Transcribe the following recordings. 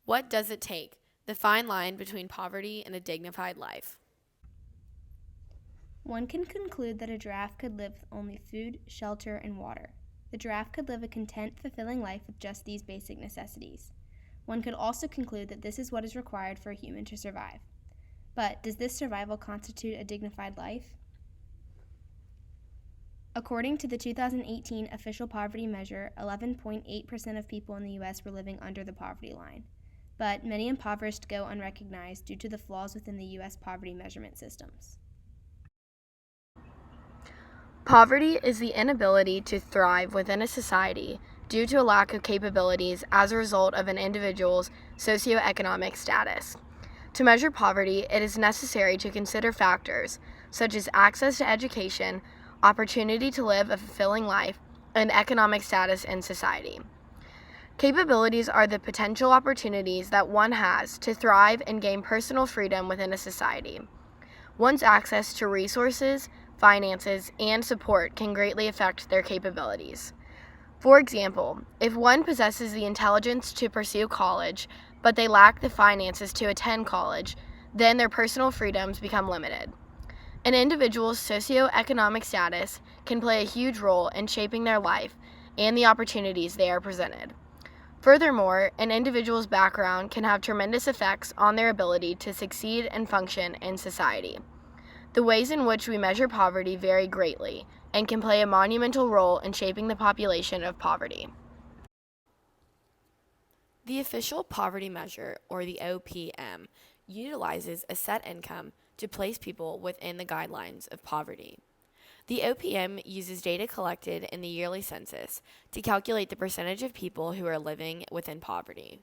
What does it take? The fine line between poverty and a dignified life. One can conclude that a giraffe could live with only food, shelter, and water. The giraffe could live a content, fulfilling life with just these basic necessities. One could also conclude that this is what is required for a human to survive. But does this survival constitute a dignified life? According to the 2018 official poverty measure, 11.8% of people in the U.S. were living under the poverty line. But many impoverished go unrecognized due to the flaws within the U.S. poverty measurement systems. Poverty is the inability to thrive within a society due to a lack of capabilities as a result of an individual's socioeconomic status. To measure poverty, it is necessary to consider factors such as access to education, opportunity to live a fulfilling life, and economic status in society. Capabilities are the potential opportunities that one has to thrive and gain personal freedom within a society. One's access to resources, finances, and support can greatly affect their capabilities. For example, if one possesses the intelligence to pursue college, but they lack the finances to attend college, then their personal freedoms become limited. An individual's socioeconomic status can play a huge role in shaping their life and the opportunities they are presented. Furthermore, an individual's background can have tremendous effects on their ability to succeed and function in society. The ways in which we measure poverty vary greatly and can play a monumental role in shaping the population of poverty. The official poverty measure, or the OPM, utilizes a set income to place people within the guidelines of poverty. The OPM uses data collected in the yearly census to calculate the percentage of people who are living within poverty.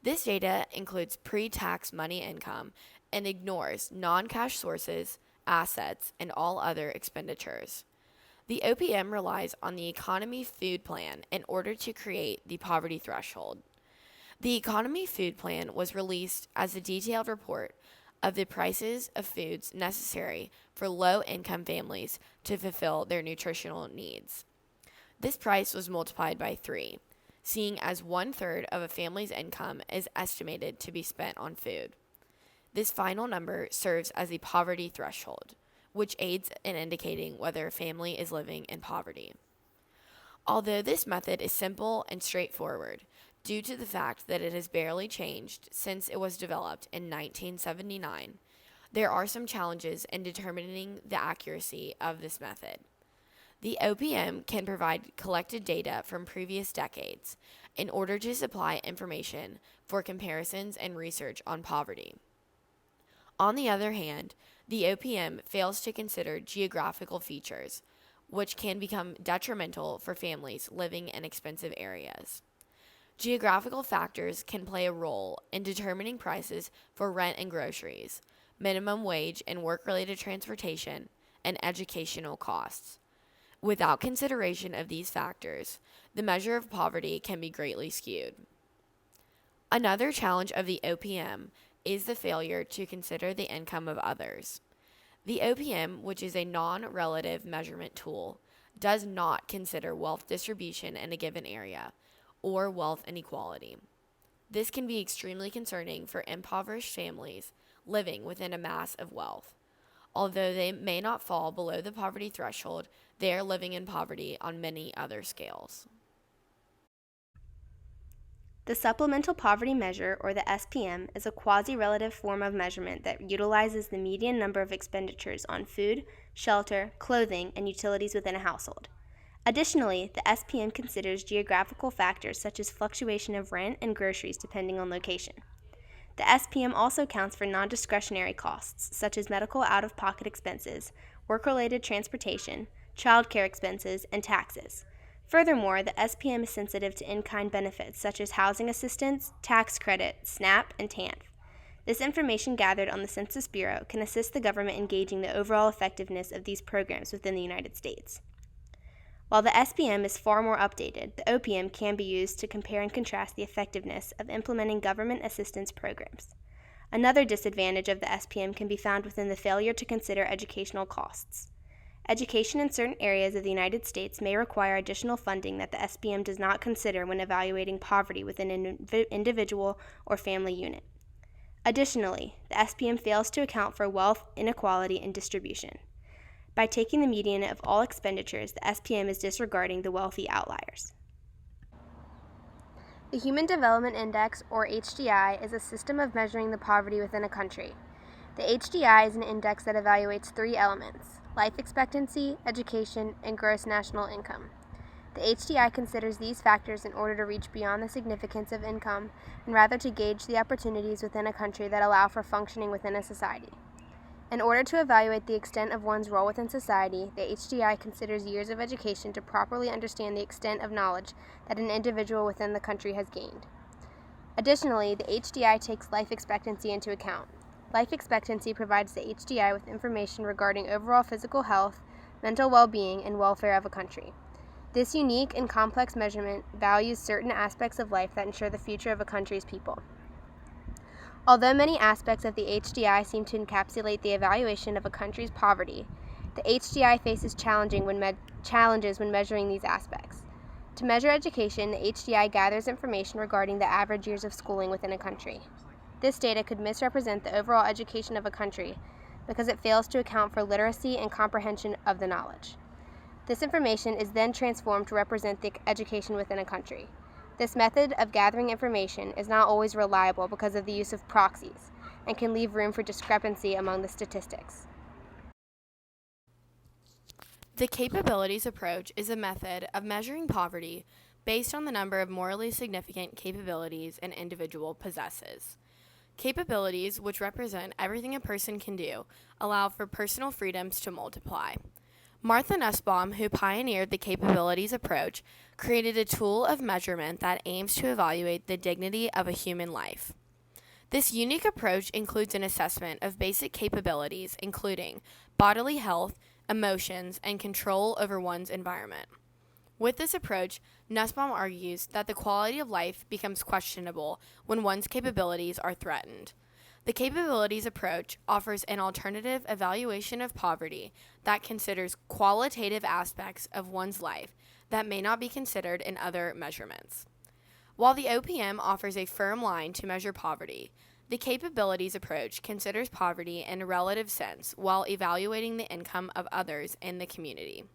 This data includes pre-tax money income and ignores non-cash sources, assets, and all other expenditures. The OPM relies on the Economy Food Plan in order to create the poverty threshold. The Economy Food Plan was released as a detailed report of the prices of foods necessary for low-income families to fulfill their nutritional needs. This price was multiplied by 3, seeing as 1/3 of a family's income is estimated to be spent on food. This final number serves as a poverty threshold, which aids in indicating whether a family is living in poverty. Although this method is simple and straightforward, due to the fact that it has barely changed since it was developed in 1979, there are some challenges in determining the accuracy of this method. The OPM can provide collected data from previous decades in order to supply information for comparisons and research on poverty. On the other hand, the OPM fails to consider geographical features, which can become detrimental for families living in expensive areas. Geographical factors can play a role in determining prices for rent and groceries, minimum wage and work-related transportation, and educational costs. Without consideration of these factors, the measure of poverty can be greatly skewed. Another challenge of the OPM is the failure to consider the income of others. The OPM, which is a non-relative measurement tool, does not consider wealth distribution in a given area or wealth inequality. This can be extremely concerning for impoverished families living within a mass of wealth. Although they may not fall below the poverty threshold, they are living in poverty on many other scales. The Supplemental Poverty Measure, or the SPM, is a quasi-relative form of measurement that utilizes the median number of expenditures on food, shelter, clothing, and utilities within a household. Additionally, the SPM considers geographical factors such as fluctuation of rent and groceries depending on location. The SPM also accounts for non-discretionary costs such as medical out-of-pocket expenses, work-related transportation, child care expenses, and taxes. Furthermore, the SPM is sensitive to in-kind benefits such as housing assistance, tax credit, SNAP, and TANF. This information gathered on the Census Bureau can assist the government in gauging the overall effectiveness of these programs within the United States. While the SPM is far more updated, the OPM can be used to compare and contrast the effectiveness of implementing government assistance programs. Another disadvantage of the SPM can be found within the failure to consider educational costs. Education in certain areas of the United States may require additional funding that the SPM does not consider when evaluating poverty within an individual or family unit. Additionally, the SPM fails to account for wealth inequality and distribution. By taking the median of all expenditures, the SPM is disregarding the wealthy outliers. The Human Development Index, or HDI, is a system of measuring the poverty within a country. The HDI is an index that evaluates three elements: life expectancy, education, and gross national income. The HDI considers these factors in order to reach beyond the significance of income and rather to gauge the opportunities within a country that allow for functioning within a society. In order to evaluate the extent of one's role within society, the HDI considers years of education to properly understand the extent of knowledge that an individual within the country has gained. Additionally, the HDI takes life expectancy into account. Life expectancy provides the HDI with information regarding overall physical health, mental well-being, and welfare of a country. This unique and complex measurement values certain aspects of life that ensure the future of a country's people. Although many aspects of the HDI seem to encapsulate the evaluation of a country's poverty, the HDI faces challenges when measuring these aspects. To measure education, the HDI gathers information regarding the average years of schooling within a country. This data could misrepresent the overall education of a country because it fails to account for literacy and comprehension of the knowledge. This information is then transformed to represent the education within a country. This method of gathering information is not always reliable because of the use of proxies and can leave room for discrepancy among the statistics. The capabilities approach is a method of measuring poverty based on the number of morally significant capabilities an individual possesses. Capabilities, which represent everything a person can do, allow for personal freedoms to multiply. Martha Nussbaum, who pioneered the capabilities approach, created a tool of measurement that aims to evaluate the dignity of a human life. This unique approach includes an assessment of basic capabilities, including bodily health, emotions, and control over one's environment. With this approach, Nussbaum argues that the quality of life becomes questionable when one's capabilities are threatened. The capabilities approach offers an alternative evaluation of poverty that considers qualitative aspects of one's life that may not be considered in other measurements. While the OPM offers a firm line to measure poverty, the capabilities approach considers poverty in a relative sense while evaluating the income of others in the community.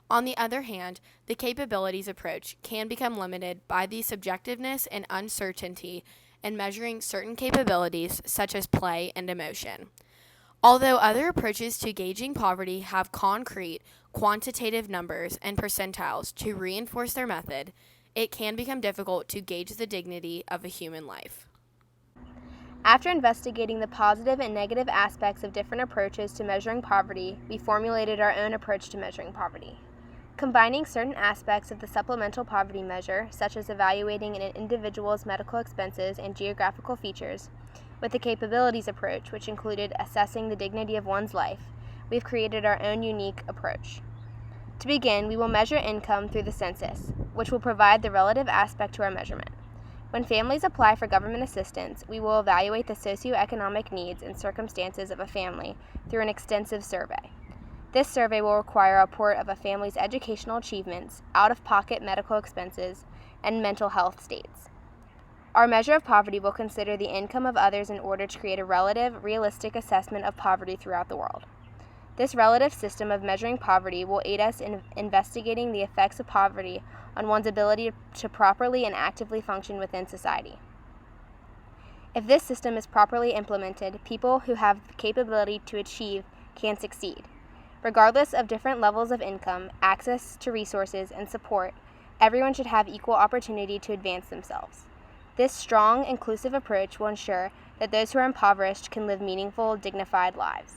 On the other hand, the capabilities approach can become limited by the subjectiveness and uncertainty in measuring certain capabilities such as play and emotion. Although other approaches to gauging poverty have concrete, quantitative numbers and percentiles to reinforce their method, it can become difficult to gauge the dignity of a human life. After investigating the positive and negative aspects of different approaches to measuring poverty, we formulated our own approach to measuring poverty. Combining certain aspects of the supplemental poverty measure, such as evaluating an individual's medical expenses and geographical features, with the capabilities approach, which included assessing the dignity of one's life, we've created our own unique approach. To begin, we will measure income through the census, which will provide the relative aspect to our measurement. When families apply for government assistance, we will evaluate the socioeconomic needs and circumstances of a family through an extensive survey. This survey will require a report of a family's educational achievements, out-of-pocket medical expenses, and mental health states. Our measure of poverty will consider the income of others in order to create a relative, realistic assessment of poverty throughout the world. This relative system of measuring poverty will aid us in investigating the effects of poverty on one's ability to properly and actively function within society. If this system is properly implemented, people who have the capability to achieve can succeed. Regardless of different levels of income, access to resources, and support, everyone should have equal opportunity to advance themselves. This strong, inclusive approach will ensure that those who are impoverished can live meaningful, dignified lives.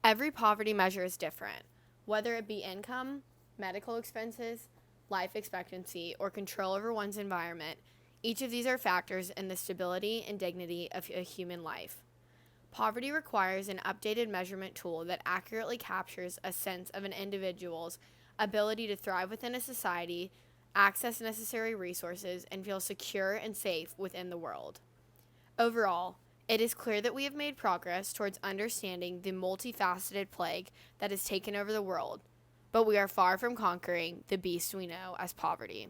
Every poverty measure is different, whether it be income, medical expenses, life expectancy, or control over one's environment. Each of these are factors in the stability and dignity of a human life. Poverty requires an updated measurement tool that accurately captures a sense of an individual's ability to thrive within a society, access necessary resources, and feel secure and safe within the world. Overall, It is clear that we have made progress towards understanding the multifaceted plague that has taken over the world, but we are far from conquering the beast we know as poverty.